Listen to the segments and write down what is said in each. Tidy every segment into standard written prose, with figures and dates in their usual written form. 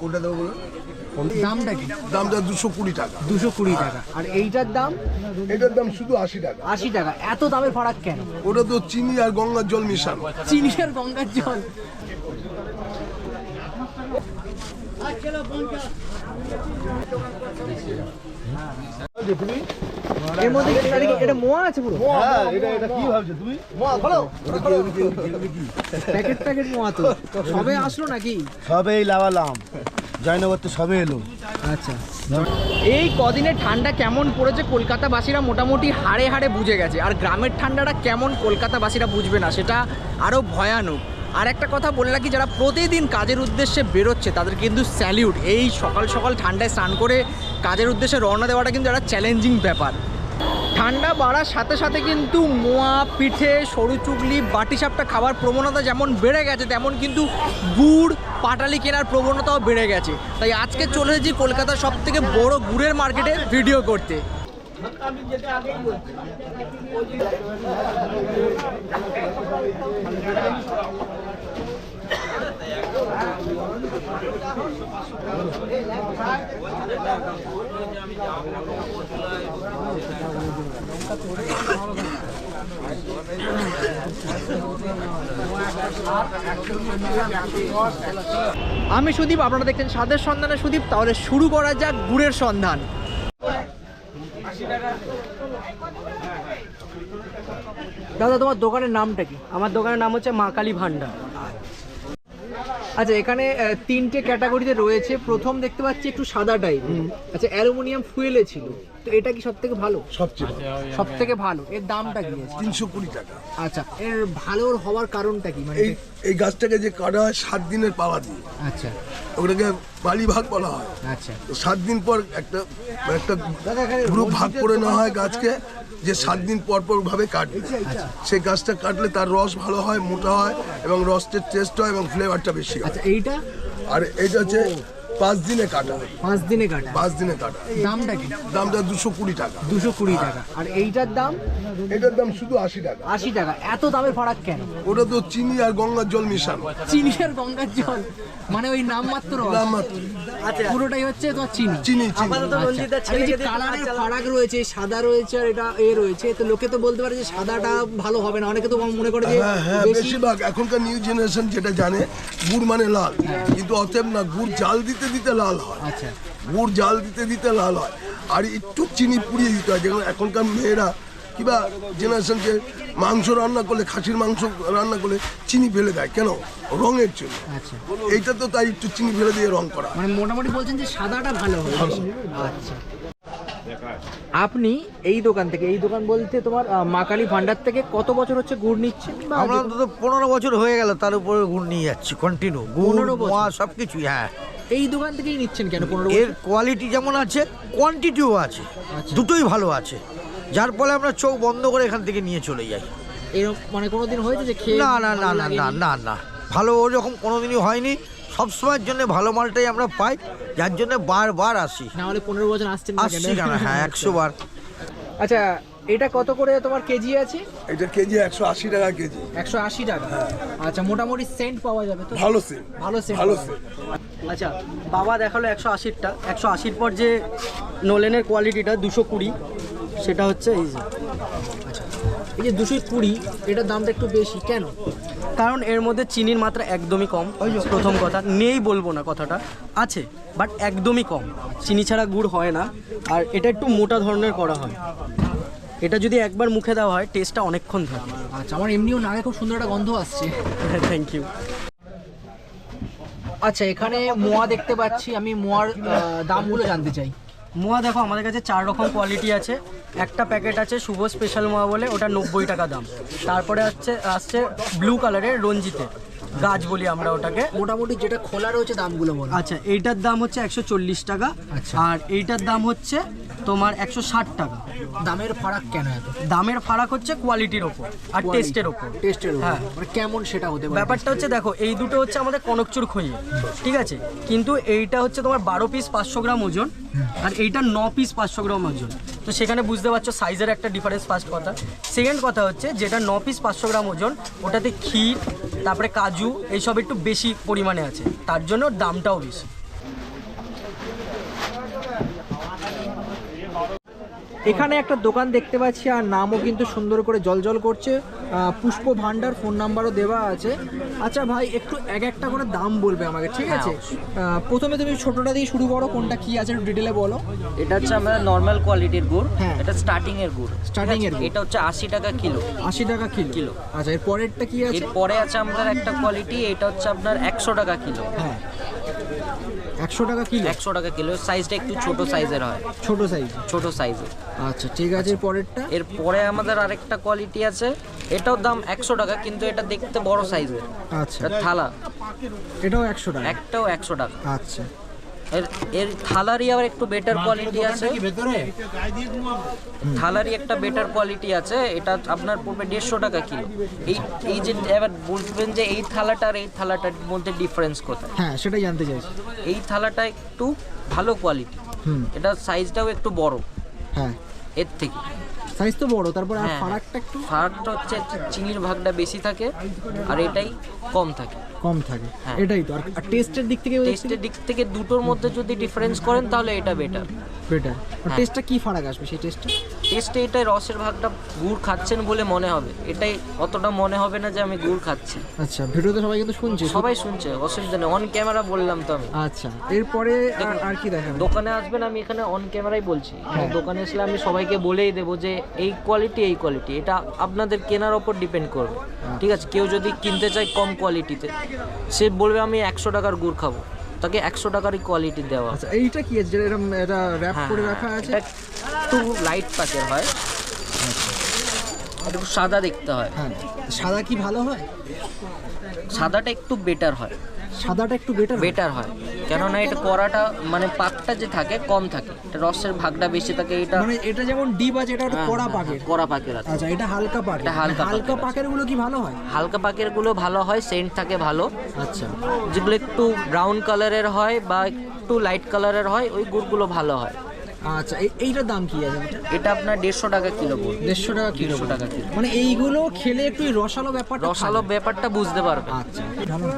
ওটা দেবো বলে। দামটা কি? দামটা 220 টাকা। 220 টাকা। আর এইটার দাম? এটার দাম শুধু 80 টাকা। 80 টাকা। এত দামের ফারাক কেন? ওটা তো চিনি আর গঙ্গার জল মিশানো। চিনি আর গঙ্গার জল। এর মধ্যে এটা মোয়া আছে পুরো? হ্যাঁ, এটা কি ভাবছো তুমি? মোয়া খোলো। প্যাকেট মোয়া তো সবে আসলো নাকি? সবেই লাগালাম, জয়নগর তো সবে এলো। আচ্ছা, এই কদিনে ঠান্ডা কেমন পড়েছে কলকাতাবাসীরা মোটামুটি হাড়ে হাড়ে বুঝে গেছে। আর গ্রামের ঠান্ডাটা কেমন কলকাতাবাসীরা বুঝবে না, সেটা আরও ভয়ানক। আর একটা কথা বলে রাখি, যারা প্রতিদিন কাজের উদ্দেশ্যে বেরোচ্ছে তাদের কিন্তু স্যালিউট। এই সকাল সকাল ঠান্ডায় স্নান করে কাজের উদ্দেশ্যে রওনা দেওয়াটা কিন্তু একটা চ্যালেঞ্জিং ব্যাপার। ঠান্ডা বাড়ার সাথে সাথে কিন্তু মোয়া, পিঠে, সরু চুগলি, বাটিসাপটা খাবার প্রবণতা যেমন বেড়ে গেছে, তেমন কিন্তু গুড়, পাটালি কেনার প্রবণতাও বেড়ে গেছে। তাই আজকে চলে এসেছি কলকাতার সব থেকে বড় গুড়ের মার্কেটে ভিডিও করতে। আমি সুদীপ, আপনারা দেখছেন স্বাদের সন্ধানে সুদীপ। তাহলে শুরু করা যাক গুড়ের সন্ধান। দাদা, তোমার দোকানের নামটা কি? আমার দোকানের নাম হচ্ছে মা কালী ভান্ডার। আচ্ছা, এখানে তিনটে ক্যাটাগরিতে রয়েছে। প্রথম দেখতে পাচ্ছি একটু সাদা টাইপ। আচ্ছা, অ্যালুমিনিয়াম ফুয়েলে ছিল, তো এটা কি সব থেকে ভালো? সবচেয়ে সব থেকে ভালো। এর দামটা কি আছে? 320 টাকা। আচ্ছা, এর ভালো হওয়ার কারণটা কি? মানে এই গাছটাকে যে কাটা হয় 7 দিনের পালা দিয়ে, আচ্ছা ওটাকে বালি ভাগ বলা হয়। আচ্ছা, তো 7 দিন পর একটা গ্রুপ ভাগ করে নেওয়া হয় গাছকে, যে 7 দিন পর পর ভাবে কাটবে। সেই গাছটা কাটলে তার রস ভালো হয়, মোটা হয় এবং রসের টেস্ট হয় এবং ফ্লেভারটা বেশি হয়। আচ্ছা, এইটা? আর এইটা হচ্ছে 5 দিনে কাটা। 5 দিনে কাটা। 5 দিনে কাটা। দামটা কি? দামটা 220 টাকা। 220 টাকা। আর এইটার দাম? এটার দাম শুধু 80 টাকা। 80 টাকা। এত দামের ফারাক কেন? ওটা তো চিনি আর গঙ্গার জল মিশানো। চিনি আর গঙ্গার জল, মানে ওই নাম মাত্র? আচ্ছা, পুরোটাই হচ্ছে তোমার চিনি। চিনি আপাতত রঞ্জিতার ছেলে যদি কালারের ফারাক রয়েছে, সাদা রয়েছে আর এটা রয়েছে, তো লোকে তো বলতে পারে যে সাদাটা ভালো হবে না। অনেকে তো মনে করে যে হ্যাঁ, বেশিরভাগ এখনকার নিউ জেনারেশন যেটা জানে গুড় মানে লাল, কিন্তু অতএব না, গুড় জাল দিতে দিতে লাল হয়। আচ্ছা, গুড় জাল দিতে দিতে লাল হয়। আর একটু চিনি পুড়িয়ে দিতে হয়। যেমন এখনকার মেয়েরা কিংবা জেনারেশনকে মাংস রান্না করলে, খাসির মাংস রান্না করলে চিনি ফেলে দেয়, কেন? রঙের জন্য। আচ্ছা, এইটা তো তাই একটু চিনি ফেলে দিয়ে রং করা। মানে মোটামুটি বলছেন যে সাদাটা ভালো হবে। আচ্ছা, আপনি এই দোকান থেকে, এই দোকান বলতে তোমার মা কালী ভান্ডার থেকে কত বছর হচ্ছে গুড় নিচ্ছে? আমরা অন্তত 15 বছর হয়ে গেল, তার উপরে গুড় নিয়ে যাচ্ছি কন্টিনিউ। গুড়, 15 বছর? মোয়া সব কিছুই। হ্যাঁ, এই দোকান থেকেই নিচ্ছেন কেন 15 এর বছর? কোয়ালিটি যেমন আছে, কোয়ান্টিটিও আছে, আচ্ছা। দুটোই ভালো আছে, যার ফলে আমরা চোখ বন্ধ করে এখান থেকে নিয়ে চলে যাই। এরকম মানে কোনোদিন হয়েছে যে খেয়ে না না না ভালো না লাগেনি? না না না, ভালো ওরকম কোনোদিনই হয়নি। সবসময়ের জন্য ভালো মালটাই আমরা পাই, যার জন্য বারবার আসি। না হলে 15 বছর আসছেন না আসছি কেন? হ্যাঁ, 100 বার। আচ্ছা, এটা কত করে তোমার কেজি আছে? এটা কেজি 180 টাকা কেজি। 180 টাকা। আচ্ছা, মোটামুটি সেন্ট পাওয়া যাবে তো? ভালো সেল। ভালো সেন্ট। ভালো সেল। আচ্ছা, বাবা দেখালো 180টা, 180 পর যে নোলেনের কোয়ালিটিটা 220, সেটা হচ্ছে এই যে। আচ্ছা, এই যে 220, এটার দামটা একটু বেশি কেন? কারণ এর মধ্যে চিনির মাত্রা একদমই কম। প্রথম কথা, নেই বলবো না, কথাটা আছে, বাট একদমই কম। চিনি ছাড়া গুড় হয় না। আর এটা একটু মোটা ধরনের করা হয়। এটা যদি একবার মুখে দেওয়া হয়, টেস্টটা অনেকক্ষণ থাকে। আচ্ছা, আমার এমনিও নাকে খুব সুন্দর একটা গন্ধ আসছে। Thank you. আচ্ছা, এখানে মোয়া দেখতে পাচ্ছি, আমি মোয়ার দামগুলো জানতে চাই। মোয়া দেখো, আমাদের কাছে 4 রকম কোয়ালিটি আছে। একটা প্যাকেট আছে শুভ স্পেশাল মোয়া বলে, ওটা 90 টাকা দাম। তারপরে আসছে ব্লু কালারের রঞ্জিতে গাছ বলি আমরা ওটাকে। মোটামুটি যেটা খোলা রয়েছে দামগুলো বলো। আচ্ছা, এইটার দাম হচ্ছে 140 টাকা। আচ্ছা। আর এইটার দাম হচ্ছে তোমার 160 টাকা। দামের ফারাক কেন এত? দামের ফারাক হচ্ছে কোয়ালিটির ওপর আর টেস্টের ওপর। টেস্টের উপর। হ্যাঁ। মানে কেমন সেটা হতে পারে? ব্যাপারটা হচ্ছে, দেখো, এই দুটো হচ্ছে আমাদের কনকচুর খইয়ে, ঠিক আছে, কিন্তু এইটা হচ্ছে তোমার 12 পিস 500 গ্রাম ওজন, আর এইটা 9 পিস 500 গ্রাম ওজন। তো সেখানে বুঝতে পারছো সাইজের একটা ডিফারেন্স, ফার্স্ট কথা। সেকেন্ড কথা হচ্ছে, যেটা 9 পিস 500 গ্রাম ওজন, ওটাতে ক্ষীর, তারপরে কাজু, এইসব একটু বেশি পরিমাণে আছে, তার জন্য দামটাও বেশি। এখানে একটা দোকান দেখতে পাচ্ছি আর নামও কিন্তু সুন্দর করে জলজল করছে, পুষ্প ভান্ডার, ফোন নাম্বারও দেওয়া আছে। আচ্ছা ভাই, একটু এক একটা করে দাম বলবে আমাকে, ঠিক আছে? প্রথমে তুমি ছোটটা দিয়ে শুরু করো, কোনটা কি আছে একটু ডিটেলে বলো। এটা হচ্ছে আমাদের নর্মাল কোয়ালিটির গুড়, হ্যাঁ। এটা স্টার্টিং এর গুড়। Starting এর গুড়। এটা হচ্ছে 80 টাকা কিলো। 80 টাকা কিলো। আচ্ছা, এর পরেরটা কি আছে? এরপরে আছে আমাদের একটা কোয়ালিটি, এটা হচ্ছে আপনার 100 টাকা কিলো। হ্যাঁ, 100 টাকা কিলো। 100 টাকা কিলো, সাইজটা একটু ছোট সাইজের হয়, ছোট সাইজ। ছোট সাইজের। আচ্ছা ঠিক আছে, এর পরেরটা? এরপরে আমাদের আরেকটা কোয়ালিটি আছে, এটাও দাম 100 টাকা, কিন্তু এটা দেখতে বড় সাইজের। আচ্ছা, এটা থালা, এটাও 100 টাকা। একটাও 100 টাকা। আচ্ছা, এর থালারই আবার একটু বেটার কোয়ালিটি আছে, থালারই একটা বেটার কোয়ালিটি আছে, এটা আপনার পড়বে 150 টাকা কিলো। এই যে এবার বুঝবেন যে এই থালাটা আর এই থালাটার মধ্যে ডিফারেন্স কোথায়। হ্যাঁ সেটাই জানতে চাইছি। এই থালাটা একটু ভালো কোয়ালিটি, এটা সাইজটাও একটু বড় হ্যাঁ, এর থেকে। সাইজ তো বড়, তারপর আর হ্যাঁ, ফারাকটা একটু ফারাকটা হচ্ছে চিনির ভাগটা বেশি থাকে আর এটাই কম থাকে। কম থাকে, হ্যাঁ। এটাই তো। আর টেস্টের দিক থেকে টেস্টের দিক থেকে দুটোর মধ্যে যদি ডিফারেন্স করেন তাহলে এটা বেটার। বেটার। টেস্টটা কি ফারাক আসবে সেই টেস্টটা? টেস্টে এটাই রসের ভাগটা গুড় খাচ্ছেন বলে মনে হবে, এটাই অতটা মনে হবে না যে আমি গুড় খাচ্ছি। আচ্ছা, ভিডিওতে সবাই কিন্তু শুনছে। সবাই শুনছে, অসুবিধা নেই, অন ক্যামেরা বললাম তো আমি। আচ্ছা, এরপরে আর কি দেখাবো? দোকানে আসবেন, আমি এখানে অন ক্যামেরাই বলছি। দোকানে আসলে আমি সবাইকে বলেই দেবো যে এই কোয়ালিটি, এই কোয়ালিটি, এটা আপনাদের কেনার ওপর ডিপেন্ড করবে। ঠিক আছে, কেউ যদি কিনতে চায় কম কোয়ালিটিতে, সে বলবে আমি 100 টাকার গুড় খাবো, তাকে 100 টাকারই কোয়ালিটি দেওয়া। আচ্ছা, এইটা কি আছে যেটা এরকম এটা র‍্যাপ করে রাখা আছে? এটা একটু লাইট প্যাকের হয়, একটু সাদা দেখতে হয়। হ্যাঁ, সাদা কি ভালো হয়? সাদাটা একটু বেটার হয়, সাদাটা একটু বেটার হয়, কেননা এটা কড়াটা মানে পাকটা যে থাকে কম থাকে, এটা রসের ভাগটা বেশি থাকে। এটা মানে এটা যেমন ডিপ আছে, এটা একটু কড়া পাকের। কড়া পাকের আছে। আচ্ছা, এটা হালকা পাকের। এটা হালকা হালকা পাকের পাকের গুলো কি ভালো হয়? হালকা পাকের গুলো ভালো হয়, সেন্ট থাকে ভালো। আচ্ছা, যেগুলো একটু ব্রাউন কালারের হয় বা একটু লাইট কালারের হয়, ওই গুড়গুলো ভালো হয়। আচ্ছা, এইটার দাম কি আছে? এটা আপনার 150 টাকা কিলো পড়বে। 150 টাকা কিলো। 150 টাকা কিলো। মানে এইগুলো খেলে একটু এই রসালো ব্যাপারটা, রসালো ব্যাপারটা বুঝতে পারবে। আচ্ছা, ভালো।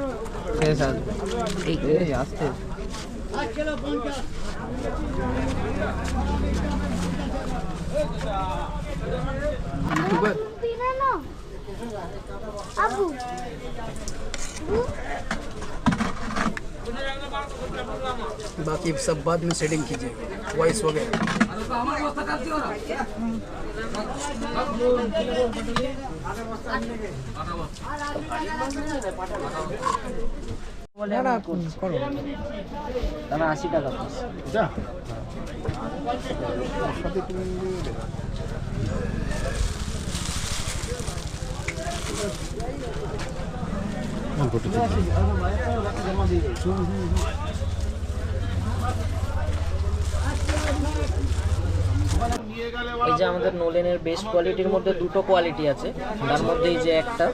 এই আসতে बाकी सब बाद में सेटिंग कीजिए, वॉइस वगैरह। না না, করো। দাম 80 টাকা পিস। এই যে আমাদের নোলেনের বেস্ট কোয়ালিটির মধ্যে দুটো কোয়ালিটি আছে, তার মধ্যে এই যে একটা,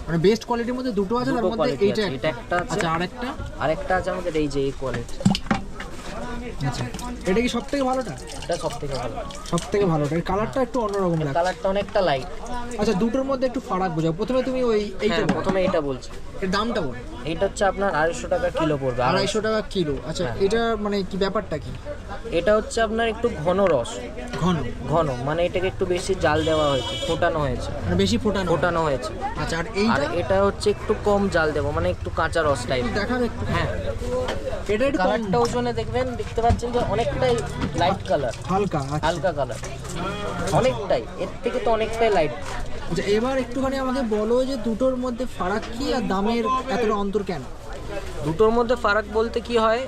মানে বেস্ট কোয়ালিটির মধ্যে দুটো আছে, তার দুটো মধ্যে quality এইটা আছে, এটা একটা আছে। আচ্ছা, আরেকটা? আরেকটা আছে আমাদের এই যে এই কোয়ালিটি। আচ্ছা, এটা কি সবথেকে ভালোটা? এটা সবথেকে ভালো, সবথেকে ভালোটা। এর কালারটা একটু অন্যরকম লাগছে। কালারটা অনেকটা লাইট। আচ্ছা, দুটোর মধ্যে একটু ফারাক বোঝাও। প্রথমে তুমি এইটা হ্যাঁ, বলো। প্রথমে এটা বলছি। এর দামটা বল। এটা হচ্ছে আপনার 250 টাকা কিলো পড়বে। 250 টাকা কিলো। আচ্ছা, হ্যাঁ। এটা মানে কি ব্যাপারটা কি? এটা হচ্ছে আপনার একটু ঘন রস, ঘন ঘন মানে এটাকে একটু বেশি জাল দেওয়া হয়েছে, ফোটানো হয়েছে, মানে বেশি ফোটানো। ফোটানো হয়েছে। আচ্ছা, আর আর এইটা এটা হচ্ছে একটু কম জাল দেবো, মানে একটু কাঁচা রস টাইপ। দেখাবে একটু? হ্যাঁ, এটা একটু কম কালারটা ওজনে দেখবেন, দেখতে পাচ্ছেন যে অনেকটাই লাইট কালার, হালকা। আচ্ছা, হালকা কালার, অনেকটাই, এর থেকে তো অনেকটাই লাইট। আচ্ছা, এবার একটুখানি আমাকে বলো যে দুটোর মধ্যে ফারাক কি আর দামের এতটা অন্তর কেন? দুটোর মধ্যে ফারাক বলতে কি হয়,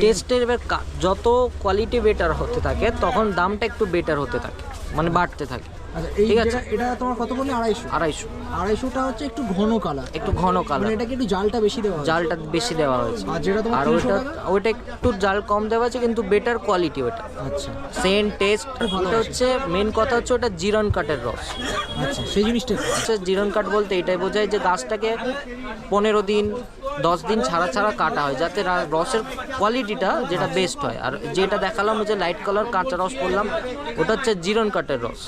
টেস্টের এবার যত কোয়ালিটি বেটার হতে থাকে তখন দামটা একটু বেটার হতে থাকে, মানে বাড়তে থাকে। আচ্ছা, এই ঠিক আছে। এটা তোমার কত বললে? 250। 250। 250টা হচ্ছে একটু ঘন কালার, একটু ঘন কালার, মানে এটাকে একটু জালটা বেশি দেওয়া হয়। জালটা বেশি দেওয়া হয়েছে। আর যেটা তোমার আর 300 ওইটা টাকা? ওইটা একটু জাল কম দেওয়া আছে, কিন্তু বেটার কোয়ালিটি ওটা, আচ্ছা, সেন্ট টেস্ট। ভালো ওটা আছে। হচ্ছে মেন কথা হচ্ছে ওটা জিরন কাঠের রস। আচ্ছা, সেই জিনিসটা হচ্ছে জিরন কাঠ বলতে এটাই বোঝায় যে গাছটাকে 15 দিন 10 দিন ছাড়া ছাড়া কাটা হয়, যাতে রসের কোয়ালিটিটা যেটা বেস্ট হয়। আর যেটা দেখালাম যে লাইট কালার কাঁচা রস বললাম, ওটা হচ্ছে জিরন কাঠের রস।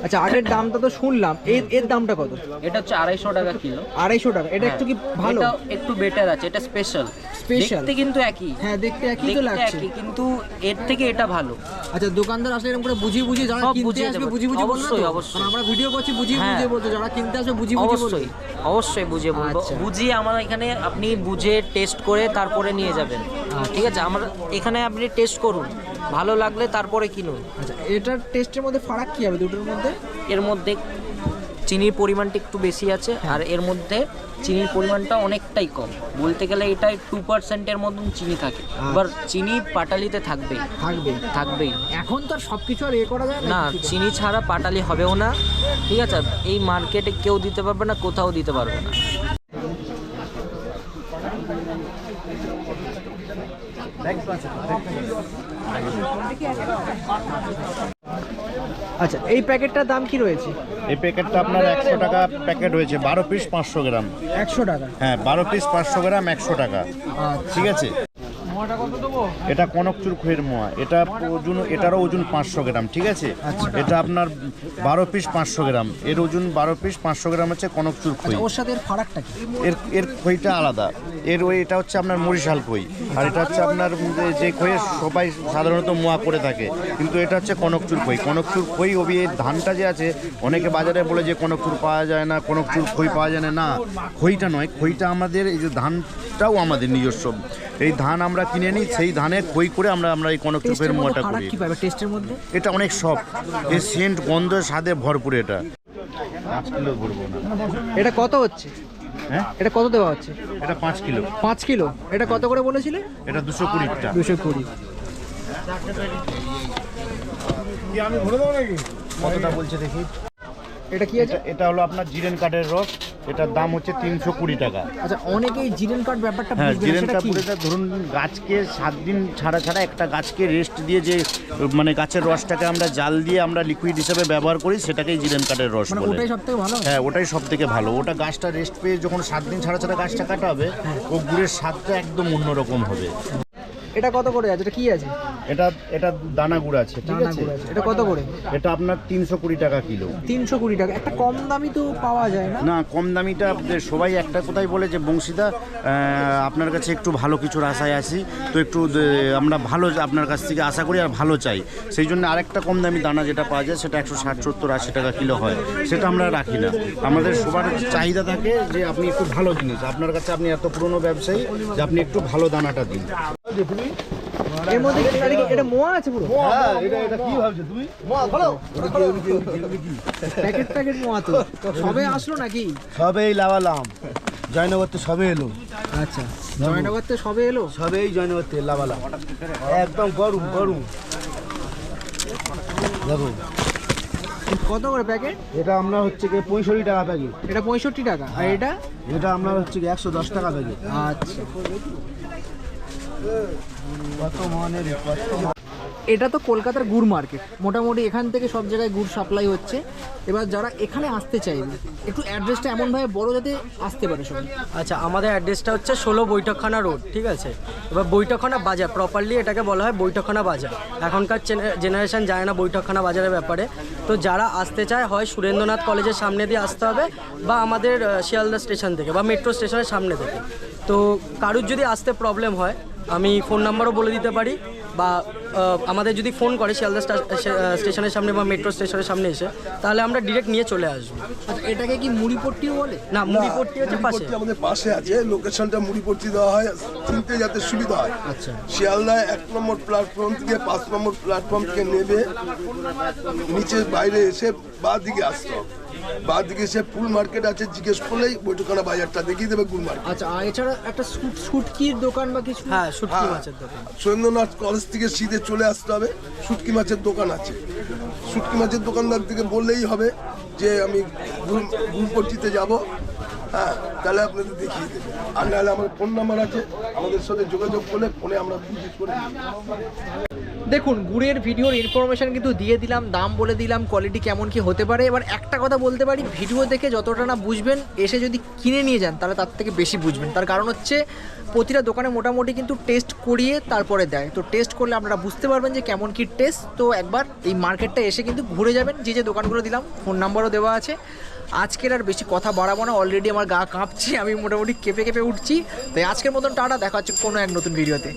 আচ্ছা, আগের দামটা তো শুনলাম, এর দামটা কত? এটা হচ্ছে 250 টাকা কিলো। 250 টাকা। এটা একটু কি ভালো? এটা একটু বেটার আছে, এটা স্পেশাল। Special? দেখতে কিন্তু একই। হ্যাঁ, দেখতে একই তো দেখতে লাগছে। একই, কিন্তু এর থেকে এটা ভালো। আচ্ছা, দোকানদার আসলে এরকম করে বুঝিয়ে যারা সব কিনতে বুঝিয়ে আসবে দেবে। বুঝিয়ে বলবে না তো? অবশ্যই, অবশ্যই। কারণ আমরা ভিডিও করছি বুঝিয়ে হ্যাঁ। বলতে, যারা কিনতে আসবে বুঝিয়ে বলবে। অবশ্যই অবশ্যই বুঝিয়ে বলবো। আচ্ছা। বুঝিয়ে আমার এখানে আপনি বুঝে টেস্ট করে তারপরে নিয়ে যাবেন, ঠিক আছে? আমার এখানে আপনি টেস্ট করুন, ভালো লাগলে তারপরে কিনুন। আচ্ছা, এটার টেস্টের মধ্যে ফারাক কি হবে দুটোর মধ্যে? এর মধ্যে চিনির পরিমাণটা একটু বেশি আছে, আর এর মধ্যে চিনির পরিমাণটা অনেকটাই কম। বলতে গেলে এটাই 2%-এর মতন চিনি থাকে। এবার চিনি পাটালিতে থাকবেই। এখন তো আর সবকিছু আর করা যায় না, চিনি ছাড়া পাটালি হবেও না, ঠিক আছে? এই মার্কেটে কেউ দিতে পারবে না, কোথাও দিতে পারবে না। আচ্ছা, এই প্যাকেটটার দাম কি রয়েছে? এই প্যাকেটটা আপনার 100 টাকা প্যাকেট হয়েছে, 12 পিস 500 গ্রাম। 100 টাকা। হ্যাঁ, 12 পিস 500 গ্রাম 100 টাকা। ঠিক আছে। এটা কনকচুর খইয়ের মোয়া, এটারও ওজন 500 গ্রাম। ঠিক আছে। এটা আপনার 12 পিস 500 গ্রাম, এর ওজন 12 পিস 500 গ্রাম হচ্ছে কনকচুর খই। ওর সাথে এর ফারাকটা কি? এর খইটা আলাদা। এটা হচ্ছে আপনার মরিশাল খই, আর এটা হচ্ছে আপনার যে খইয়ের সবাই সাধারণত মোয়া করে থাকে, কিন্তু এটা হচ্ছে কনকচুর খই। কনকচুর খই এর ধানটা যে আছে, অনেকে বাজারে বলে যে কনকচুর পাওয়া যায় না, কনকচুর খই পাওয়া যায় না। না, খইটা নয়, খইটা আমাদের, এই যে ধানটাও আমাদের নিজস্ব। এই ধান আমরা কিনে নিই, সেই ধানের খই করে আমরা এই কনকচুর খইয়ের মোয়াটা করি। কি পাবে টেস্টের মধ্যে? এটা অনেক সফট, এর সেন্ট, গন্ধ, স্বাদে ভরপুর। এটা 5 কিলো ভরবো না। এটা কত হচ্ছে? হ্যাঁ, এটা কত দেওয়া হচ্ছে? এটা 5 কিলো। 5 কিলো। এটা কত করে বলেছিলে? এটা 220 টাকা। 220। আমি ভরে দেবো নাকি? কতটা বলছে দেখি। এটা কি আছে? এটা হলো আপনার জিরেন কাঠের রস, এটার দাম হচ্ছে 320 টাকা। আচ্ছা, অনেকেই জিরেন কাঠ ব্যাপারটা হ্যাঁ, বুঝবে না, জিরেন সেটা কি? কাঠটা ধরুন গাছকে 7 দিন ছাড়া একটা গাছকে রেস্ট দিয়ে যে গাছের রসটাকে আমরা জাল দিয়ে আমরা লিকুইড হিসেবে ব্যবহার করি, সেটাকেই জিরেন কাঠের রস মানে বলে। ওটাই সবথেকে ভালো? হ্যাঁ, ওটাই সবথেকে ভালো। ওটা গাছটা রেস্ট পেয়ে যখন 7 দিন ছাড়া গাছটা কাটা হবে, ও গুড়ের স্বাদটা একদম অন্যরকম হবে। এটা কত করে আছে? এটা কি আছে? এটা দানা গুড় আছে। ঠিক দানা আছে। গুড় আছে। এটা কত করে? এটা আপনার 320 টাকা কিলো। 320 টাকা। একটা কম দামি তো পাওয়া যায় না? না, কম দামিটা সবাই একটা কোথায় বলে যে বংশীদা আপনার কাছে একটু ভালো কিছুর আশায় আসি, তো একটু আমরা ভালো আপনার কাছ থেকে আশা করি আর ভালো চাই, সেই জন্য আরেকটা কম দামি দানা যেটা পাওয়া যায় সেটা 160, 70, 80 টাকা কিলো হয়, সেটা আমরা রাখি না। আমাদের সবার চাহিদা থাকে যে আপনি একটু ভালো জিনিস, আপনার কাছে আপনি এত পুরনো ব্যবসায়ী যে আপনি একটু ভালো দানাটা দিন। এর মধ্যে এটা মোয়া আছে পুরো? হ্যাঁ, এটা কি ভাবছো তুমি? প্যাকেট মোয়া তো সবে আসলো নাকি? সবেই লাভালাম, জয়নগর তো সবে এলো। আচ্ছা, জয়নগর তো সবে এলো? সবেই জয়নগর থেকে লাভালাম, একদম গরম গরম। দেখো কত করে প্যাকেট? এটা আমরা হচ্ছে কি 65 টাকা প্যাকেট। এটা 65 টাকা। আর এটা আমরা হচ্ছে কি 110 টাকা প্যাকেট। আচ্ছা, কত মনের এটা তো কলকাতার গুড় মার্কেট, মোটামুটি এখান থেকে সব জায়গায় গুড় সাপ্লাই হচ্ছে। এবার যারা এখানে আসতে চাইবে, একটু অ্যাড্রেসটা এমনভাবে বড় যাতে আসতে পারে সবাই। আচ্ছা, আমাদের অ্যাড্রেসটা হচ্ছে 16 বৈঠকখানা রোড। ঠিক আছে। এবার বৈঠকখানা বাজার, প্রপারলি এটাকে বলা হয় বৈঠকখানা বাজার। এখনকার জেনারেশন যায় না বৈঠকখানা বাজারের ব্যাপারে। তো যারা আসতে চায়, হয় সুরেন্দ্রনাথ কলেজের সামনে দিয়ে আসতে হবে, বা আমাদের শিয়ালদা স্টেশন থেকে বা মেট্রো স্টেশনের সামনে থেকে। তো কারুর যদি আসতে প্রবলেম হয়, আমি ফোন নাম্বারও বলে দিতে পারি, বা আমাদের যদি ফোন করে শিয়ালদা স্টেশনের সামনে বা মেট্রো স্টেশনের সামনে এসে, তাহলে আমরা ডিরেক্ট নিয়ে চলে আসবো। আচ্ছা, এটাকে কি মুড়িপট্টিও বলে? না, মুড়িপট্টি হচ্ছে পাশে। মুড়িপট্টি আমাদের পাশে আছে, লোকেশনটা মুড়িপট্টি দেওয়া হয় চিনতে যাতে সুবিধা হয়। আচ্ছা, শিয়ালদায় 1 নম্বর প্ল্যাটফর্ম থেকে 5 নম্বর প্ল্যাটফর্ম থেকে নেবে, নিচে বাইরে এসে বাঁ দিকে আসতে হবে। বাঁ দিকে এসে ফুল মার্কেট আছে, জিজ্ঞেস করলেই বৈঠকখানা বাজারটা দেখিয়ে দেবে গুড় মার্কেট। আচ্ছা, আর এছাড়া একটা শুটকির দোকান বা কিছু? হ্যাঁ, শুটকি মাছের দোকান। সুরেন্দ্রনাথ কলেজ থেকে সিধে চলে আসতে হবে, শুটকি মাছের দোকান আছে। শুটকি মাছের দোকানদার থেকে বললেই হবে যে আমি গুড়পট্টিতে যাব, হ্যাঁ, তাহলে আপনাদের দেখিয়ে দেবে। আর নাহলে আমার ফোন নাম্বার আছে, আমাদের সাথে যোগাযোগ করলে ফোনে আমরা জিজ্ঞেস করে দেখুন গুড়ের ভিডিওর ইনফরমেশন কিন্তু দিয়ে দিলাম, দাম বলে দিলাম, কোয়ালিটি কেমন কি হতে পারে। এবার একটা কথা বলতে পারি, ভিডিও দেখে যতটা না বুঝবেন, এসে যদি কিনে নিয়ে যান তাহলে তার থেকে বেশি বুঝবেন। তার কারণ হচ্ছে প্রতিটা দোকানে মোটামুটি কিন্তু টেস্ট করিয়ে তারপরে দেয়, তো টেস্ট করলে আপনারা বুঝতে পারবেন যে কেমন কি টেস্ট। তো একবার এই মার্কেটটা এসে কিন্তু ঘুরে যাবেন, যে দোকানগুলো দিলাম ফোন নাম্বারও দেওয়া আছে। আজকের আর বেশি কথা বাড়াবো না, অলরেডি আমার গা কাঁপছে, আমি মোটামুটি কেঁপে কেঁপে উঠছি। তাই আজকের মতন টাটা, দেখা হচ্ছে কোনো এক নতুন ভিডিওতে।